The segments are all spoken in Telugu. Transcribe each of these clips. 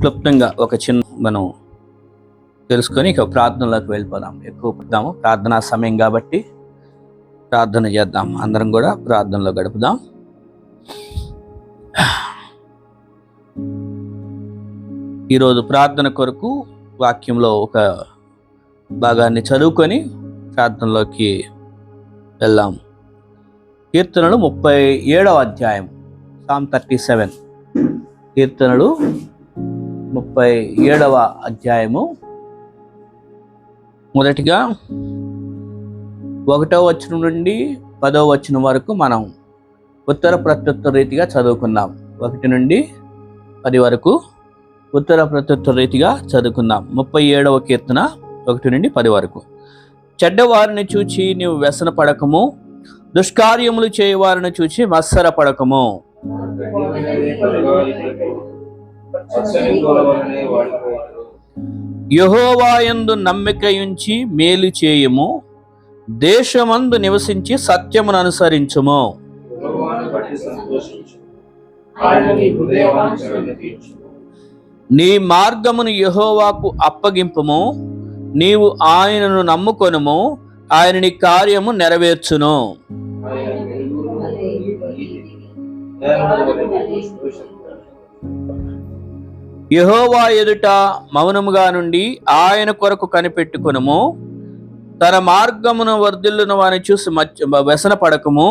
క్లుప్తంగా ఒక చిన్న మనం తెలుసుకొని ఇక ప్రార్థనలోకి వెళ్ళిపోదాం. ఎక్కువ పెడదాము, ప్రార్థనా సమయం కాబట్టి ప్రార్థన చేద్దాం. అందరం కూడా ప్రార్థనలో గడుపుదాం. ఈరోజు ప్రార్థన కొరకు వాక్యంలో ఒక భాగాన్ని చదువుకొని ప్రార్థనలోకి వెళ్దాం. కీర్తనలు 37వ అధ్యాయం, Psalm 37. కీర్తనలు 37వ అధ్యాయము మొదటిగా 1వ వచనం నుండి 10వ వచనం వరకు మనం ఉత్తర ప్రత్యుత్తర రీతిగా చదువుకుందాం. 1 నుండి 10 వరకు ఉత్తర ప్రత్యుత్తర రీతిగా చదువుకుందాం. 37వ కీర్తన 1 నుండి 10 వరకు. చెడ్డవారిని చూచి నీవు వ్యసన పడకము, దుష్కార్యములు చేయవారిని చూచి మత్సర పడకము. యెహోవా యందు నమ్మికయుంచి మేలు చేయము, దేశమందు నివసించి సత్యమును అనుసరించుము. నీ మార్గమును యెహోవాకు అప్పగింపుము, నీవు ఆయనను నమ్ముకొనుము, ఆయన నీ కార్యము నెరవేర్చును. యెహోవా ఎదుట మౌనముగా నుండి ఆయన కొరకు కనిపెట్టుకొనుము. తన మార్గమును వర్ధిల్లున వాని చూసి వ్యసన పడకము,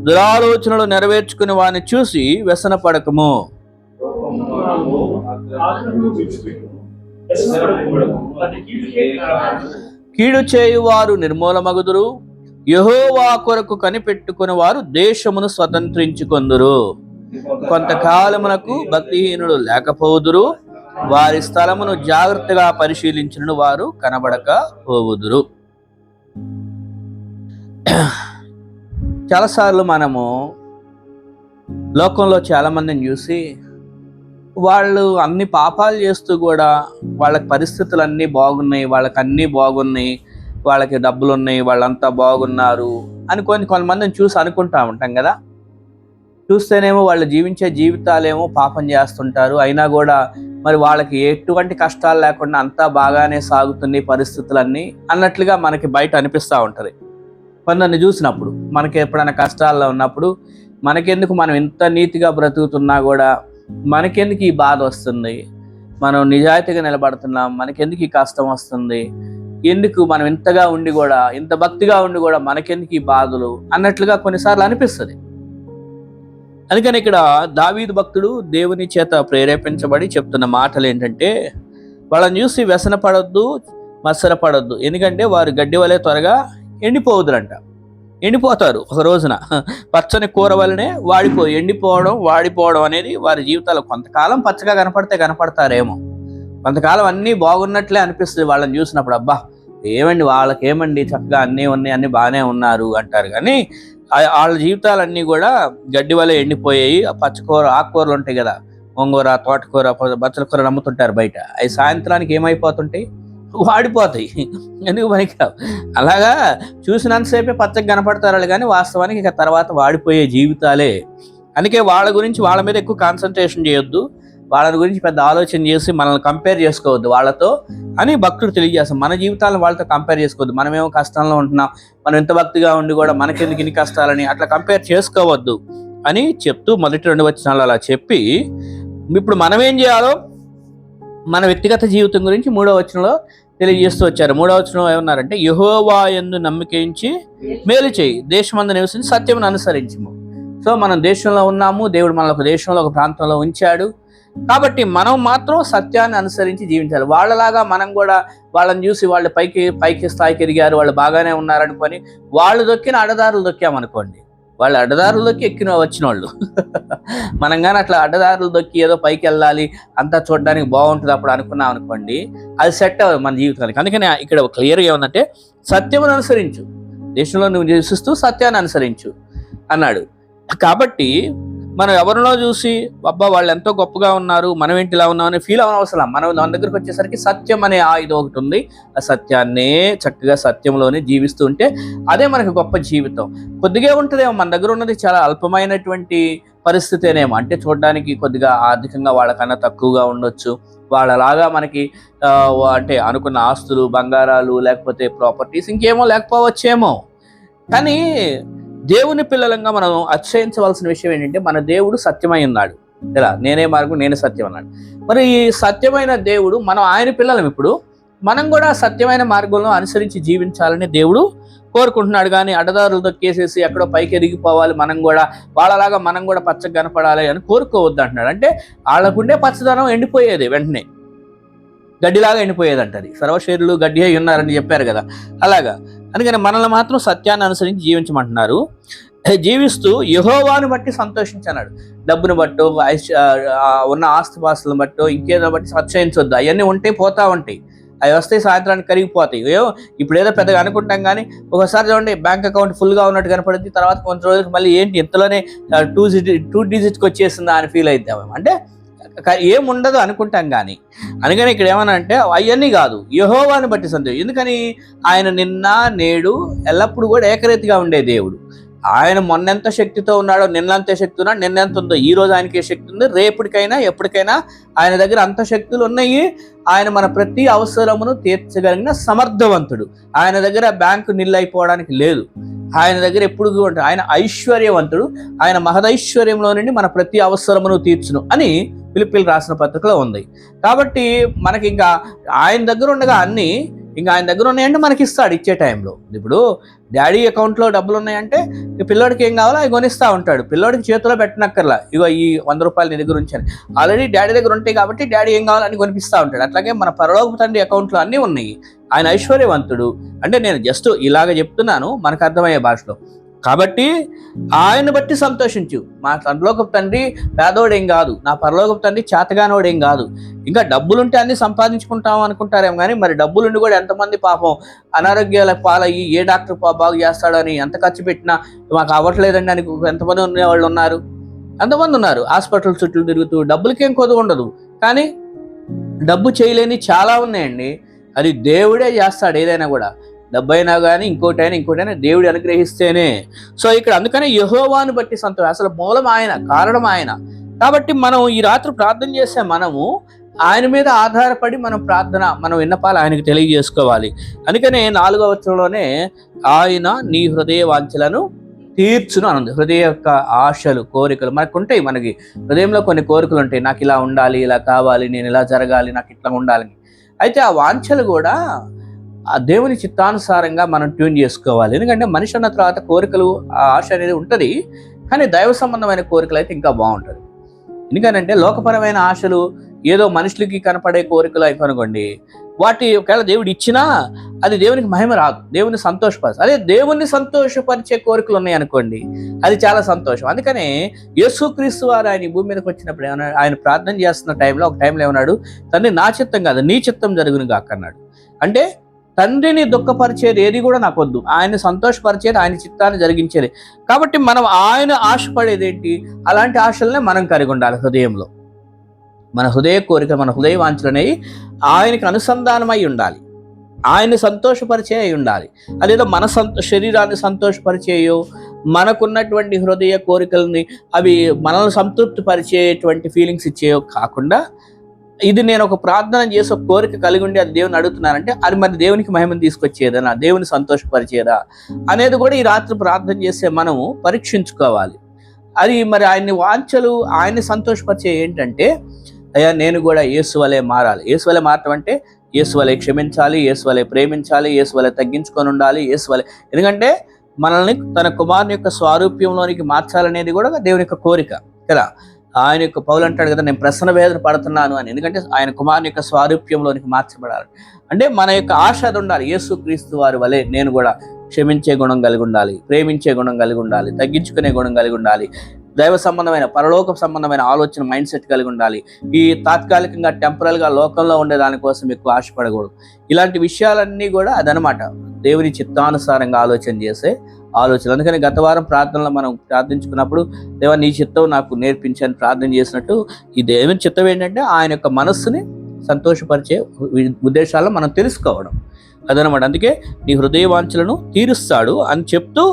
దురాలోచనలు నెరవేర్చుకుని వాని చూసి వ్యసన పడకము. కీడు చేయువారు నిర్మూలమగుదురు, యెహోవా కొరకు కనిపెట్టుకుని వారు దేశమును స్వతంత్రించుకొందురు. కొంతకాలమునకు భక్తిహీనులు లేకపోవుదురు, వారి స్థలమును జాగ్రత్తగా పరిశీలించిన వారు కనబడకపోవుదురు. చాలాసార్లు మనము లోకంలో చాలా మందిని చూసి వాళ్ళు అన్ని పాపాలు చేస్తూ కూడా వాళ్ళకి పరిస్థితులు అన్నీ బాగున్నాయి, వాళ్ళకి అన్నీ బాగున్నాయి, వాళ్ళకి డబ్బులు ఉన్నాయి, వాళ్ళంతా బాగున్నారు అని కొంతమందిని చూసి అనుకుంటా ఉంటాం కదా. చూస్తేనేమో వాళ్ళు జీవించే జీవితాలేమో పాపం చేస్తుంటారు, అయినా కూడా మరి వాళ్ళకి ఎటువంటి కష్టాలు లేకుండా అంతా బాగానే సాగుతున్నాయి పరిస్థితులన్నీ అన్నట్లుగా మనకి బయట అనిపిస్తూ ఉంటుంది. కొందరిని చూసినప్పుడు మనకి ఎప్పుడైనా కష్టాల్లో ఉన్నప్పుడు మనకెందుకు, మనం ఇంత నీతిగా బ్రతుకుతున్నా కూడా మనకెందుకు ఈ బాధ వస్తుంది, మనం నిజాయితీగా నిలబడుతున్నాం, మనకెందుకు ఈ కష్టం వస్తుంది, ఎందుకు మనం ఇంతగా ఉండి కూడా, ఇంత భక్తిగా ఉండి కూడా మనకెందుకు ఈ బాధలు అన్నట్లుగా కొన్నిసార్లు అనిపిస్తుంది. అందుకని ఇక్కడ దావీదు భక్తుడు దేవుని చేత ప్రేరేపించబడి చెప్తున్న మాటలు ఏంటంటే, వాళ్ళని చూసి వ్యసన పడొద్దు, మత్సర పడొద్దు, ఎందుకంటే వారు గడ్డి వలె త్వరగా ఎండిపోవద్దురంట. ఎండిపోతారు ఒక రోజున, పచ్చని కూర వలనే వాడిపోవడం అనేది వారి జీవితాల్లో కొంతకాలం పచ్చగా కనపడతారేమో, కొంతకాలం అన్నీ బాగున్నట్లే అనిపిస్తుంది వాళ్ళని చూసినప్పుడు. అబ్బా ఏమండి వాళ్ళకేమండి చక్కగా అన్నీ ఉన్నాయి, అన్నీ బాగానే ఉన్నారు అంటారు. కానీ వాళ్ళ జీవితాలన్నీ కూడా గడ్డి వల్ల ఎండిపోయాయి. పచ్చకూర ఆకుకూరలు ఉంటాయి కదా, గోంగూర, తోటకూర, బచ్చల కూర అమ్ముతుంటారు బయట, అవి సాయంత్రానికి ఏమైపోతుంటాయి, వాడిపోతాయి, ఎందుకు పనికిరావు. అలాగా చూసినంతసేపే పచ్చగా కనపడతారు కానీ వాస్తవానికి ఇక తర్వాత వాడిపోయే జీవితాలే. అందుకే వాళ్ళ గురించి వాళ్ళ మీద ఎక్కువ కాన్సన్ట్రేషన్ చేయొద్దు, వాళ్ళ గురించి పెద్ద ఆలోచన చేసి మనల్ని కంపేర్ చేసుకోవద్దు వాళ్ళతో అని భక్తుడు తెలియజేస్తాం. మన జీవితాలను వాళ్ళతో కంపేర్ చేసుకోవద్దు. మనమేమో కష్టంలో ఉంటున్నాం, మనం ఎంత భక్తిగా ఉండి కూడా మనకెందుకు ఇన్ని కష్టాలని అట్లా కంపేర్ చేసుకోవద్దు అని చెప్తూ మొదటి 2 వచనాలు అలా చెప్పి, ఇప్పుడు మనం ఏం చేయాలో మన వ్యక్తిగత జీవితం గురించి 3వ వచనంలో తెలియజేస్తూ వచ్చారు. 3వ వచనం ఏమన్నారంటే, యెహోవా యందు నమ్మికించి మేలు చేయి, దేశమందు నివసించి సత్యమును అనుసరించుము. సో మనం దేశంలో ఉన్నాము, దేవుడు మనల్ని ఒక దేశంలో ఒక ప్రాంతంలో ఉంచాడు కాబట్టి మనం మాత్రం సత్యాన్ని అనుసరించి జీవించాలి. వాళ్ళలాగా మనం కూడా వాళ్ళని చూసి వాళ్ళు పైకి స్థాయికి ఎదిగారు, వాళ్ళు బాగానే ఉన్నారనుకొని వాళ్ళు దొక్కిన అడ్డదారులు దొక్కామనుకోండి, వాళ్ళు అడ్డదారులు దొక్కి వచ్చిన వాళ్ళు మనం కానీ అట్లా అడ్డదారులు దొక్కి ఏదో పైకి వెళ్ళాలి, అంతా చూడడానికి బాగుంటుంది అప్పుడు అనుకున్నాం అనుకోండి, అది సెట్ అవ్వదు మన జీవితానికి. అందుకని ఇక్కడ క్లియర్గా ఏమందంటే, సత్యమును అనుసరించు, దేశంలో నువ్వు నివసిస్తూ సత్యాన్ని అనుసరించు అన్నాడు. కాబట్టి మనం ఎవరినో చూసి అబ్బా వాళ్ళు ఎంతో గొప్పగా ఉన్నారు, మనం ఏంటి ఇలా ఉన్నామని ఫీల్ అవనవసరం. మనం మన దగ్గరికి వచ్చేసరికి సత్యం అనే ఆయుధం ఒకటి ఉంది, ఆ సత్యాన్నే చక్కగా సత్యంలోనే జీవిస్తూ ఉంటే అదే మనకు గొప్ప జీవితం. కొద్దిగా ఉంటుందేమో, మన దగ్గర ఉన్నది చాలా అల్పమైనటువంటి పరిస్థితేనేమో, అంటే చూడడానికి కొద్దిగా ఆర్థికంగా వాళ్ళకన్నా తక్కువగా ఉండొచ్చు, వాళ్ళలాగా మనకి అంటే అనుకున్న ఆస్తులు, బంగారాలు, లేకపోతే ప్రాపర్టీస్ ఇంకేమో లేకపోవచ్చేమో. కానీ దేవుని పిల్లలంగా మనం అతిశయించవలసిన విషయం ఏంటంటే, మన దేవుడు సత్యమై ఉన్నాడు. ఇలా నేనే మార్గం నేనే సత్యం అన్నాడు. మరి ఈ సత్యమైన దేవుడు, మనం ఆయన పిల్లలం. ఇప్పుడు మనం కూడా సత్యమైన మార్గంలో అనుసరించి జీవించాలని దేవుడు కోరుకుంటున్నాడు. కానీ అడ్డదారులు దొక్కేసేసి ఎక్కడో పైకి ఎదిగిపోవాలి, మనం కూడా వాళ్ళలాగా మనం కూడా పచ్చగా కనపడాలి అని కోరుకోవద్దు అంటున్నాడు. అంటే వాళ్ళకుండే పచ్చదనం ఎండిపోయేది, వెంటనే గడ్డిలాగా ఎండిపోయేది అంటది. సర్వశరీరులు గడ్డి అయి ఉన్నారని చెప్పారు కదా, అలాగా. అందుకని మనల్ని మాత్రం సత్యాన్ని అనుసరించి జీవించమంటున్నారు. జీవిస్తూ యెహోవాను బట్టి సంతోషించన్నాడు. డబ్బును బట్టో, ఉన్న ఆస్తిపాస్తులను బట్టో, ఇంకేదో బట్టి అతిశయించొద్దు. అవన్నీ ఉంటే పోతా ఉంటాయి, అవి వస్తాయి, సాయంత్రానికి కరిగిపోతాయి. ఇప్పుడు ఏదో పెద్దగా అనుకుంటాం, కానీ ఒకసారి చూడండి బ్యాంక్ అకౌంట్ ఫుల్గా ఉన్నట్టు కనపడుతుంది, తర్వాత కొంచెం రోజులకు మళ్ళీ ఏంటి ఇంతలోనే 2 డిజిట్కి వచ్చేసిందా అని ఫీల్ అవుతాం. అంటే ఏముండదు అనుకుంటాం. కానీ అందుకని ఇక్కడ ఏమన్నా అంటే అవన్నీ కాదు, యెహోవాను బట్టి సంతోషం. ఎందుకని? ఆయన నిన్న నేడు ఎల్లప్పుడూ కూడా ఏకరీతిగా ఉండే దేవుడు. ఆయన మొన్నెంత శక్తితో ఉన్నాడో నిన్నంతే శక్తి ఉన్నాడు, నిన్నెంత ఉందో ఈ రోజు ఆయనకే శక్తి ఉంది, రేపటికైనా ఎప్పటికైనా ఆయన దగ్గర అంత శక్తులు ఉన్నాయి. ఆయన మన ప్రతి అవసరమును తీర్చగలిగిన సమర్థవంతుడు. ఆయన దగ్గర బ్యాంకు నిల్లైపోవడానికి లేదు. ఆయన దగ్గర ఎప్పుడు ఉంటాడు. ఆయన ఐశ్వర్యవంతుడు. ఆయన మహదైశ్వర్యంలో నుండి మన ప్రతి అవసరమును తీర్చును అని ఫిలిప్పీలు రాసిన పత్రికలో ఉంది. కాబట్టి మనకి ఇంకా ఆయన దగ్గర ఉండగా అన్నీ ఇంకా ఆయన దగ్గర ఉన్నాయంటే మనకి ఇస్తాడు ఇచ్చే టైంలో. ఇప్పుడు డాడీ అకౌంట్లో డబ్బులు ఉన్నాయంటే పిల్లోడికి ఏం కావాలో అవి కొనిస్తూ ఉంటాడు. పిల్లోడికి చేతిలో పెట్టనక్కర్లా, ఇగో ఈ 100 రూపాయలు నీ దగ్గర ఉంచాను, ఆల్రెడీ డాడీ దగ్గర ఉంటాయి కాబట్టి డాడీ ఏం కావాలో అని కొనిపిస్తూ ఉంటాడు. అట్లాగే మన పరలోక తండ్రి అకౌంట్లో అన్నీ ఉన్నాయి. ఆయన ఐశ్వర్యవంతుడు. అంటే నేను జస్ట్ ఇలాగ చెప్తున్నాను మనకు అర్థమయ్యే భాషలో. కాబట్టి ఆయన బట్టి సంతోషించు. మా పరలోకపు తండ్రి పేదోడేం కాదు, నా పరలోకపు తండ్రి చేతగానోడేం కాదు. ఇంకా డబ్బులుంటే అన్ని సంపాదించుకుంటాం అనుకుంటారేమో, కానీ మరి డబ్బులుండి కూడా ఎంతమంది పాపం అనారోగ్యాల పాలయ్యి ఏ డాక్టర్ బాగు చేస్తాడని ఎంత ఖర్చు పెట్టినా మాకు అవ్వట్లేదండి అని ఎంతమంది ఉండేవాళ్ళు ఉన్నారు, ఎంతమంది ఉన్నారు. హాస్పిటల్ చుట్టూ తిరుగుతూ డబ్బులకేం కొదువు ఉండదు, కానీ డబ్బు చేయలేని చాలా ఉన్నాయండి. అది దేవుడే చేస్తాడు ఏదైనా కూడా. డబ్బైనా కానీ ఇంకోటైనా దేవుడు అనుగ్రహిస్తేనే. సో ఇక్కడ అందుకనే యెహోవాను బట్టి సంతోషం. అసలు మూలం ఆయన, కారణం ఆయన. కాబట్టి మనం ఈ రాత్రి ప్రార్థన చేసే మనము ఆయన మీద ఆధారపడి మనం విన్నపాలు ఆయనకు తెలియజేసుకోవాలి. అందుకనే 4వ వచనంలోనే ఆయన నీ హృదయ వాంఛలను తీర్చును అన్నది. హృదయ యొక్క ఆశలు, కోరికలు మనకు ఉంటాయి. మనకి హృదయంలో కొన్ని కోరికలు ఉంటాయి, నాకు ఇలా ఉండాలి, ఇలా కావాలి, నేను ఇలా జరగాలి, నాకు ఇట్లా ఉండాలని. అయితే ఆ వాంఛలు కూడా ఆ దేవుని చిత్తానుసారంగా మనం ట్యూన్ చేసుకోవాలి. ఎందుకంటే మనిషి అన్న తర్వాత కోరికలు, ఆ ఆశ అనేది ఉంటుంది, కానీ దైవ సంబంధమైన కోరికలు అయితే ఇంకా బాగుంటుంది. ఎందుకంటే లోకపరమైన ఆశలు ఏదో మనుషులకి కనపడే కోరికలు అయిపోనుకోండి, వాటి ఒకవేళ దేవుడు ఇచ్చినా అది దేవునికి మహిమ రాదు, దేవుని సంతోషపరచు. అదే దేవుణ్ణి సంతోషపరిచే కోరికలు ఉన్నాయి అనుకోండి, అది చాలా సంతోషం. అందుకనే యేసుక్రీస్తు వారు ఆయన భూమి మీదకి వచ్చినప్పుడు ఏమన్నాడు? ఆయన ప్రార్థన చేస్తున్న ఒక టైంలో ఏమన్నాడు? తండ్రి నా చిత్తం కాదు నీ చిత్తం జరుగును గాక అన్నాడు. అంటే తండ్రిని దుఃఖపరిచేది ఏది కూడా నాకు వద్దు, ఆయన సంతోషపరిచేది, ఆయన చిత్తాన్ని జరిగించేది. కాబట్టి మనం ఆయన ఆశపడేది ఏంటి? అలాంటి ఆశలనే మనం కలిగి ఉండాలి హృదయంలో. మన హృదయ కోరిక, మన హృదయ వాంఛలు అనేవి ఆయనకి అనుసంధానమై ఉండాలి, ఆయన్ని సంతోషపరిచే అయి ఉండాలి. అదేదో మన శరీరాన్ని సంతోషపరిచేయో, మనకున్నటువంటి హృదయ కోరికల్ని అవి మనల్ని సంతృప్తి పరిచేటువంటి ఫీలింగ్స్ ఇచ్చేయో కాకుండా, ఇది నేను ఒక ప్రార్థన చేసి ఒక కోరిక కలిగి ఉండి అది దేవుని అడుగుతున్నానంటే అది మరి దేవునికి మహిమను తీసుకొచ్చేదా, దేవుని సంతోషపరిచేదా అనేది కూడా ఈ రాత్రి ప్రార్థన చేసే మనము పరీక్షించుకోవాలి. అది మరి ఆయన్ని వాంఛలు, ఆయన్ని సంతోషపరిచే ఏంటంటే, అయ్యా నేను కూడా యేసు వలె మారాలి. యేసు వలె మారటం అంటే యేసు వలె క్షమించాలి, యేసు వలె ప్రేమించాలి, యేసు వలె తగ్గించుకొని ఉండాలి, యేసు వలె. ఎందుకంటే మనల్ని తన కుమారుని యొక్క స్వారూప్యంలోనికి మార్చాలనేది కూడా దేవుని యొక్క కోరిక కదా. ఆయన యొక్క పౌలు అంటాడు కదా, నేను ప్రసన్న వేదన పడుతున్నాను అని. ఎందుకంటే ఆయన కుమారుని యొక్క స్వారూప్యంలోనికి మార్చబడాలి. అంటే మన యొక్క ఆశ అది ఉండాలి. యేసుక్రీస్తు వారి వలె నేను కూడా క్షమించే గుణం కలిగి ఉండాలి, ప్రేమించే గుణం కలిగి ఉండాలి, తగ్గించుకునే గుణం కలిగి ఉండాలి, దైవ సంబంధమైన పరలోక సంబంధమైన ఆలోచన మైండ్ సెట్ కలిగి ఉండాలి. ఈ తాత్కాలికంగా టెంపరల్గా లోకంలో ఉండే దానికోసం ఎక్కువ ఆశపడకూడదు. ఇలాంటి విషయాలన్నీ కూడా అదనమాట దేవుని చిత్తానుసారంగా ఆలోచన చేసే ఆలోచన. అందుకని గత వారం ప్రార్థనలో మనం ప్రార్థించుకున్నప్పుడు, దేవా నీ చిత్తం నాకు నేర్పించని ప్రార్థన చేసినట్టు, ఈ దేవుని చిత్తం ఏంటంటే ఆయన యొక్క మనస్సుని సంతోషపరిచే ఉద్దేశాలను మనం తెలుసుకోవడం అదనమాట. అందుకే నీ హృదయ వాంఛలను తీరుస్తాడు అని చెప్తూ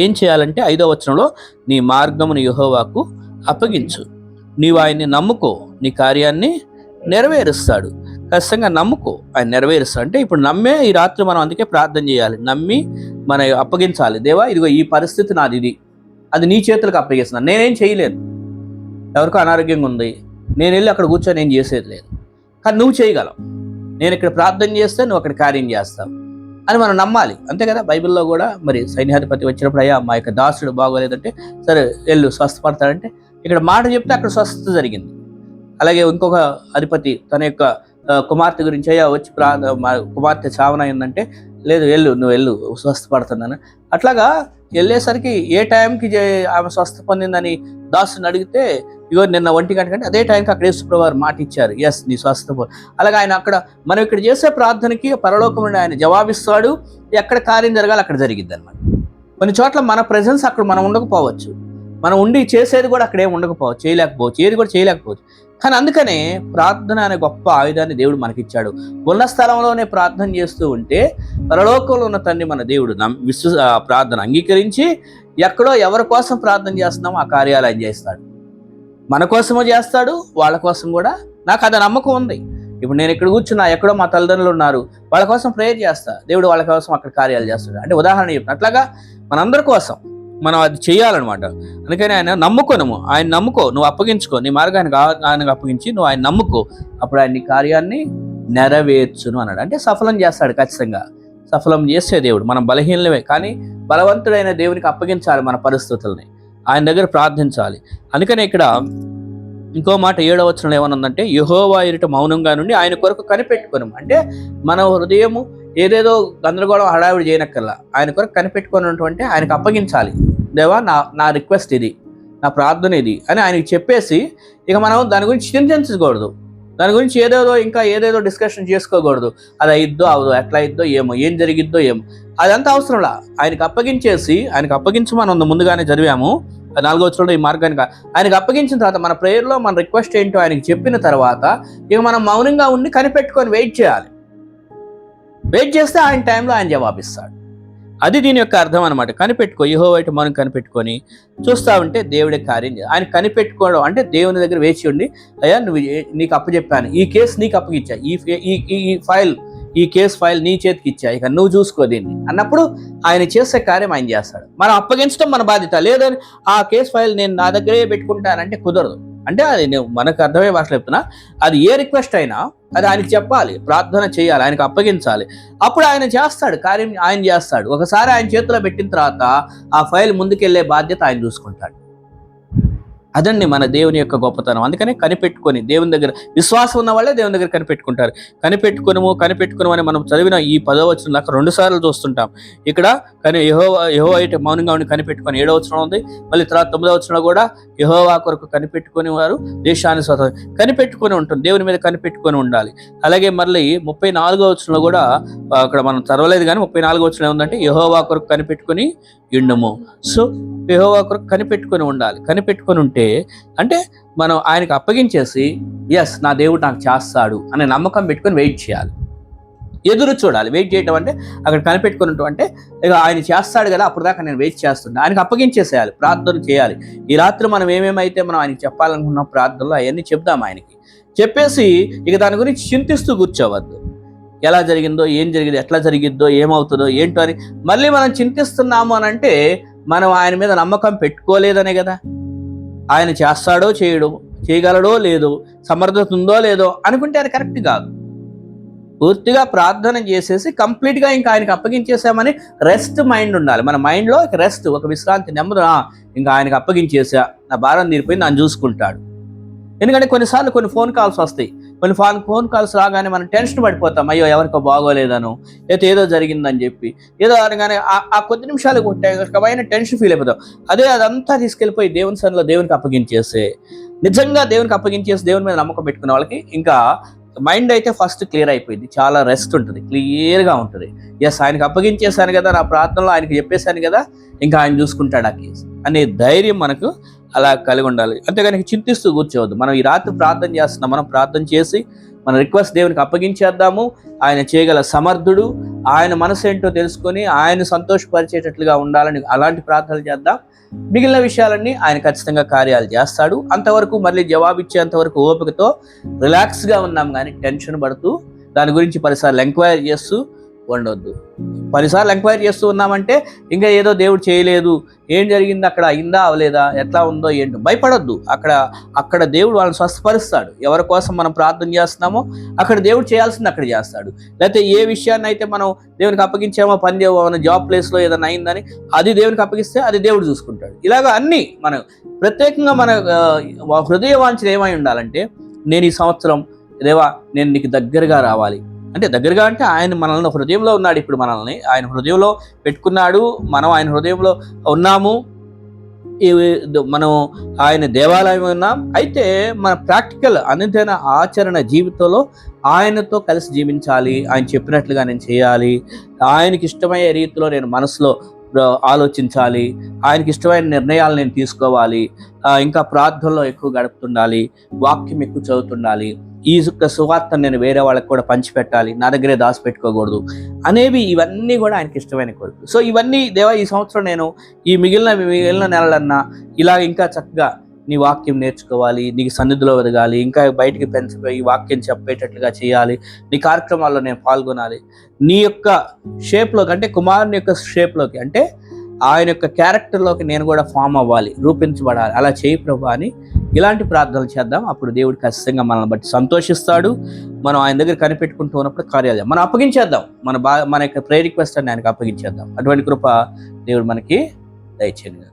ఏం చేయాలంటే 5వ వచనంలో నీ మార్గమును యెహోవాకు అప్పగించు, నీవు ఆయన్ని నమ్ముకో, నీ కార్యాన్ని నెరవేరుస్తాడు. ఖచ్చితంగా నమ్ముకో, ఆయన నెరవేరుస్తాడు. అంటే ఇప్పుడు నమ్మే ఈ రాత్రి మనం అందుకే ప్రార్థన చేయాలి, నమ్మి మన అప్పగించాలి. దేవా ఇదిగో ఈ పరిస్థితి నాది, ఇది అది నీ చేతులకు అప్పగిస్తున్నాను, నేనేం చేయలేను, ఎవరికో అనారోగ్యంగా ఉంది, నేను వెళ్ళి అక్కడ కూర్చొని ఏం చేసేది లేదు, కానీ నువ్వు చేయగలవు, నేను ఇక్కడ ప్రార్థన చేస్తే నువ్వు అక్కడ కార్యం చేస్తావు అని మనం నమ్మాలి. అంతే కదా. బైబిల్లో కూడా మరి సైన్యాధిపతి వచ్చినప్పుడు అయ్యా మా యొక్క దాసుడు బాగోలేదంటే సరే వెళ్ళు స్వస్థపడతాడంటే ఇక్కడ మాట చెప్తే అక్కడ స్వస్థత జరిగింది. అలాగే ఇంకొక అధిపతి తన యొక్క కుమార్తె గురించి అయ్యా వచ్చి కుమార్తె చావనైందంటే లేదు నువ్వు వెళ్ళు స్వస్థపడుతున్నాను. అట్లాగా వెళ్ళేసరికి ఏ టైంకి ఆమె స్వస్థ పొందిందని దాసుని అడిగితే ఇగో నిన్న 1 గంట కంటే అదే టైంకి అక్కడ యేసుప్రభువు వారు మాట ఇచ్చారు, ఎస్ నీ స్వస్థ. అలాగే ఆయన అక్కడ మనం ఇక్కడ చేసే ప్రార్థనకి పరలోకం నుండి ఆయన జవాబిస్తాడు, ఎక్కడ కార్యం జరగాలి అక్కడ జరిగిద్ది అనమాట. కొన్ని చోట్ల మన ప్రెజెన్స్ అక్కడ మనం ఉండకపోవచ్చు, మనం ఉండి చేసేది కూడా అక్కడేం ఉండకపోవచ్చు, చేయలేకపోవచ్చు, ఏది కూడా చేయలేకపోవచ్చు. కానీ అందుకనే ప్రార్థన అనే గొప్ప ఆయుధాన్ని దేవుడు మనకిచ్చాడు. ఉన్న స్థలంలోనే ప్రార్థన చేస్తూ ఉంటే పరలోకంలో ఉన్న తండ్రి మన దేవుడు ప్రార్థన అంగీకరించి ఎక్కడో ఎవరి కోసం ప్రార్థన చేస్తున్నామో ఆ కార్యాలు ఆయన చేస్తాడు. మన కోసమో చేస్తాడు, వాళ్ళ కోసం కూడా. నాకు అది నమ్మకం ఉంది. ఇప్పుడు నేను ఇక్కడ కూర్చున్నా, ఎక్కడో మా తల్లిదండ్రులు ఉన్నారు, వాళ్ళ కోసం ప్రేయర్ చేస్తా, దేవుడు వాళ్ళ కోసం అక్కడ కార్యాలు చేస్తాడు. అంటే ఉదాహరణ చెప్పిన అట్లాగా మనందరి కోసం మనం అది చేయాలన్నమాట. అందుకని ఆయన నమ్ముకోనము, ఆయన నమ్ముకో, నువ్వు అప్పగించుకో, నీ మార్గానికి ఆయనకు అప్పగించి నువ్వు ఆయన నమ్ముకో, అప్పుడు ఆయన నీ కార్యాన్ని నెరవేర్చును అన్నాడు. అంటే సఫలం చేస్తాడు, ఖచ్చితంగా సఫలం చేసే దేవుడు. మనం బలహీనమే, కానీ బలవంతుడైన దేవునికి అప్పగించాలి మన పరిస్థితుల్ని, ఆయన దగ్గర ప్రార్థించాలి. అందుకనే ఇక్కడ ఇంకో మాట 7వ వచనంలో ఏమనుందంటే యెహోవా ఎదుట మౌనంగా నుండి ఆయన కొరకు కనిపెట్టుకోను. అంటే మన హృదయము ఏదేదో గందరగోళం హడావిడి చేయనక్కర్లా, ఆయన కొరకు కనిపెట్టుకున్నటువంటి ఆయనకు అప్పగించాలి. దేవా నా రిక్వెస్ట్ ఇది, నా ప్రార్థన ఇది అని ఆయనకి చెప్పేసి ఇక మనం దాని గురించి చింతించకూడదు, దాని గురించి ఏదేదో డిస్కషన్ చేసుకోకూడదు. అది అయిద్దో అవదో, ఎట్లా అయిద్దో ఏమో, ఏం జరిగిద్దో ఏమో, అదంతా అవసరంలా. ఆయనకు అప్పగించమని ముందుగానే చదివాము 4వ వచనంలో ఈ మార్గానికి. ఆయనకు అప్పగించిన తర్వాత మన ప్రేయర్లో మన రిక్వెస్ట్ ఏంటో ఆయనకి చెప్పిన తర్వాత ఇక మనం మౌనంగా ఉండి కనిపెట్టుకొని వెయిట్ చేయాలి. వెయిట్ చేస్తే ఆయన టైంలో ఆయన జవాబిస్తాడు. అది దీని యొక్క అర్థం అనమాట. కనిపెట్టుకో, యెహోవా వైపు మనం కనిపెట్టుకొని చూస్తా ఉంటే దేవుడే కార్యం చేయాలి. ఆయన కనిపెట్టుకోవడం అంటే దేవుని దగ్గర వేచి ఉండి, అయ్యా నువ్వు నీకు అప్పచెప్పాను, ఈ కేసు నీకు అప్పగిచ్చా, ఈ కేసు ఫైల్ నీ చేతికి ఇచ్చా, ఇక నువ్వు చూసుకో దీన్ని అన్నప్పుడు ఆయన చేసే కార్యం ఆయన చేస్తాడు. మనం అప్పగించడం మన బాధ్యత. లేదని ఆ కేసు ఫైల్ నేను నా దగ్గరే పెట్టుకుంటానంటే కుదరదు. అంటే అది మనకు అర్థమయ్యే భాషలో చెప్తున్నా, అది ఏ రిక్వెస్ట్ అయినా అది ఆయనకి చెప్పాలి, ప్రార్థన చేయాలి, ఆయనకు అప్పగించాలి. అప్పుడు ఆయన చేస్తాడు, కార్యం ఆయన చేస్తాడు. ఒకసారి ఆయన చేతిలో పెట్టిన తర్వాత ఆ ఫైల్ ముందుకెళ్లే బాధ్యత ఆయన చూసుకుంటాడు. అదండి మన దేవుని యొక్క గొప్పతనం. అందుకనే కనిపెట్టుకొని దేవుని దగ్గర విశ్వాసం ఉన్న వాళ్ళే దేవుని దగ్గర కనిపెట్టుకుంటారు. కనిపెట్టుకును అని మనం చదివిన ఈ 10వ వచనం దాకా 2 సార్లు చూస్తుంటాం. ఇక్కడ కానీ యెహోవా అయితే మౌనంగా ఉండి కనిపెట్టుకొని 7వ వచనం ఉంది. మళ్ళీ తర్వాత 9వ వచనం కూడా యెహోవా కొరకు కనిపెట్టుకుని వారు దేశాన్ని కనిపెట్టుకొని ఉంటుంది, దేవుని మీద కనిపెట్టుకొని ఉండాలి. అలాగే మళ్ళీ 34వ వచనంలో కూడా అక్కడ మనం చదవలేదు కానీ 34వ వచనం ఏముందంటే యెహోవా కొరకు కనిపెట్టుకొని ఉండుము. సో యెహోవా కొరకు కనిపెట్టుకొని ఉండాలి. కనిపెట్టుకొని ఉంటే అంటే మనం ఆయనకు అప్పగించేసి ఎస్ నా దేవుడు నాకు చేస్తాడు అనే నమ్మకం పెట్టుకొని వెయిట్ చేయాలి, ఎదురు చూడాలి. వెయిట్ చేయడం అంటే అక్కడ కనిపెట్టుకుని ఉంటాం అంటే ఇక ఆయన చేస్తాడు కదా, అప్పుడు దాకా నేను వెయిట్ చేస్తున్నా, ఆయనకు అప్పగించేసేయాలి, ప్రార్థన చేయాలి. ఈ రాత్రి మనం ఏమేమైతే మనం ఆయనకి చెప్పాలనుకున్నాం ప్రార్థనలో అవన్నీ చెప్దాం ఆయనకి. చెప్పేసి ఇక దాని గురించి చింతిస్తూ కూర్చోవద్దు. ఎలా జరిగిందో, ఏం జరిగిందో, ఎట్లా జరిగిద్దో, ఏమవుతుందో ఏంటో అని మళ్ళీ మనం చింతిస్తున్నాము అని అంటే మనం ఆయన మీద నమ్మకం పెట్టుకోలేదనే కదా. ఆయన చేస్తాడో చేయగలడో లేదో, సమర్థత ఉందో లేదో అనుకుంటే అది కరెక్ట్ కాదు. పూర్తిగా ప్రార్థన చేసేసి కంప్లీట్గా ఇంకా ఆయనకి అప్పగించేసామని రెస్ట్ మైండ్ ఉండాలి. మన మైండ్లో రెస్ట్, ఒక విశ్రాంతి, నెమ్మది. ఇంకా ఆయనకి అప్పగించేసా, నా భారం తీరిపోయింది, ఆయన చూసుకుంటాడు. ఎందుకంటే కొన్నిసార్లు కొన్ని ఫోన్ కాల్స్ వస్తాయి. కొన్ని ఫోన్ కాల్స్ రాగానే మనం టెన్షన్ పడిపోతాం, అయ్యో ఎవరికో బాగోలేదను, లేకపోతే ఏదో జరిగిందని చెప్పి ఏదో అనగానే ఆ కొద్ది నిమిషాలు రకమైన టెన్షన్ ఫీల్ అయిపోతాం. అదంతా తీసుకెళ్ళిపోయి దేవుని సన్నిధిలో దేవునికి అప్పగించేస్తే, నిజంగా దేవునికి అప్పగించేసి దేవుని మీద నమ్మకం పెట్టుకునే వాళ్ళకి ఇంకా మైండ్ అయితే ఫస్ట్ క్లియర్ అయిపోయింది, చాలా రెస్ట్ ఉంటుంది, క్లియర్గా ఉంటుంది. ఎస్ ఆయనకు అప్పగించేశాను కదా, నా ప్రార్థనలో ఆయనకి చెప్పేశాను కదా, ఇంకా ఆయన చూసుకుంటాడు ఆ కేసు అనే ధైర్యం మనకు అలా కలిగి ఉండాలి. అంతేగాని చింతిస్తూ కూర్చోవద్దు. మనం ఈ రాత్రి ప్రార్థన చేస్తున్నాం, మనం ప్రార్థన చేసి మన రిక్వెస్ట్ దేవునికి అప్పగించేద్దాము. ఆయన చేయగల సమర్థుడు. ఆయన మనసు ఏంటో తెలుసుకొని ఆయన సంతోషపరిచేటట్లుగా ఉండాలని అలాంటి ప్రార్థనలు చేద్దాం. మిగిలిన విషయాలన్నీ ఆయన ఖచ్చితంగా కార్యాలు చేస్తాడు. అంతవరకు మళ్ళీ జవాబిచ్చేంతవరకు ఓపికతో రిలాక్స్గా ఉన్నాం, కానీ టెన్షన్ పడుతూ దాని గురించి 10 సార్లు ఎంక్వైరీ చేస్తూ ఉండొద్దు. 10 సార్లు ఎంక్వైరీ చేస్తూ ఉన్నామంటే ఇంకా ఏదో దేవుడు చేయలేదు, ఏం జరిగింది, అక్కడ అయిందా అవలేదా, ఎట్లా ఉందో ఏంటో భయపడొద్దు. అక్కడ దేవుడు వాళ్ళని స్వస్థపరుస్తాడు. ఎవరి కోసం మనం ప్రార్థన చేస్తున్నామో అక్కడ దేవుడు చేయాల్సింది అక్కడ చేస్తాడు. లేకపోతే ఏ విషయాన్ని అయితే మనం దేవునికి అప్పగించామో, మన జాబ్ ప్లేస్లో ఏదైనా అయిందని అది దేవునికి అప్పగిస్తే అది దేవుడు చూసుకుంటాడు. ఇలాగ అన్నీ మనం ప్రత్యేకంగా మన హృదయ వాంఛన ఏమై ఉండాలంటే, నేను ఈ సంవత్సరం దేవా నేను నీకు దగ్గరగా రావాలి. అంటే దగ్గరగా అంటే ఆయన మనల్ని హృదయంలో ఉన్నాడు. ఇప్పుడు మనల్ని ఆయన హృదయంలో పెట్టుకున్నాడు, మనం ఆయన హృదయంలో ఉన్నాము, మనం ఆయన దేవాలయం ఉన్నాం. అయితే మన ప్రాక్టికల్ అనుదిన ఆచరణ జీవితంలో ఆయనతో కలిసి జీవించాలి. ఆయన చెప్పినట్లుగా నేను చేయాలి. ఆయనకి ఇష్టమయ్యే రీతిలో నేను మనసులో ఆలోచించాలి. ఆయనకి ఇష్టమైన నిర్ణయాలు నేను తీసుకోవాలి. ఇంకా ప్రార్థనలో ఎక్కువ గడుపుతుండాలి, వాక్యం ఎక్కువ చదువుతుండాలి, ఈ సువార్తను నేను వేరే వాళ్ళకి కూడా పంచిపెట్టాలి, నా దగ్గరే దాచిపెట్టుకోకూడదు అనేవి ఇవన్నీ కూడా ఆయనకి ఇష్టమైన కోరికలు. సో ఇవన్నీ దేవా ఈ సంవత్సరం నేను ఈ మిగిలిన నెలలన్నా ఇలా ఇంకా చక్కగా నీ వాక్యం నేర్చుకోవాలి, నీకు సన్నిధిలో ఎదగాలి, ఇంకా బయటికి ఈ వాక్యం చెప్పేటట్లుగా చేయాలి, నీ కార్యక్రమాల్లో నేను పాల్గొనాలి, నీ యొక్క షేప్లోకి అంటే కుమారుని యొక్క షేప్లోకి అంటే ఆయన యొక్క క్యారెక్టర్లోకి నేను కూడా ఫామ్ అవ్వాలి, రూపించబడాలి. అలా చేయి ప్రభు అని ఇలాంటి ప్రార్థనలు చేద్దాం. అప్పుడు దేవుడు ఖచ్చితంగా మనల్ని బట్టి సంతోషిస్తాడు. మనం ఆయన దగ్గర కనిపెట్టుకుంటూ ఉన్నప్పుడు కార్యాలు మనం అప్పగించేద్దాం. మన యొక్క ప్రేయర్ రిక్వెస్ట్ అని ఆయనకు అప్పగించేద్దాం. అటువంటి కృప దేవుడు మనకి దయచేయండి.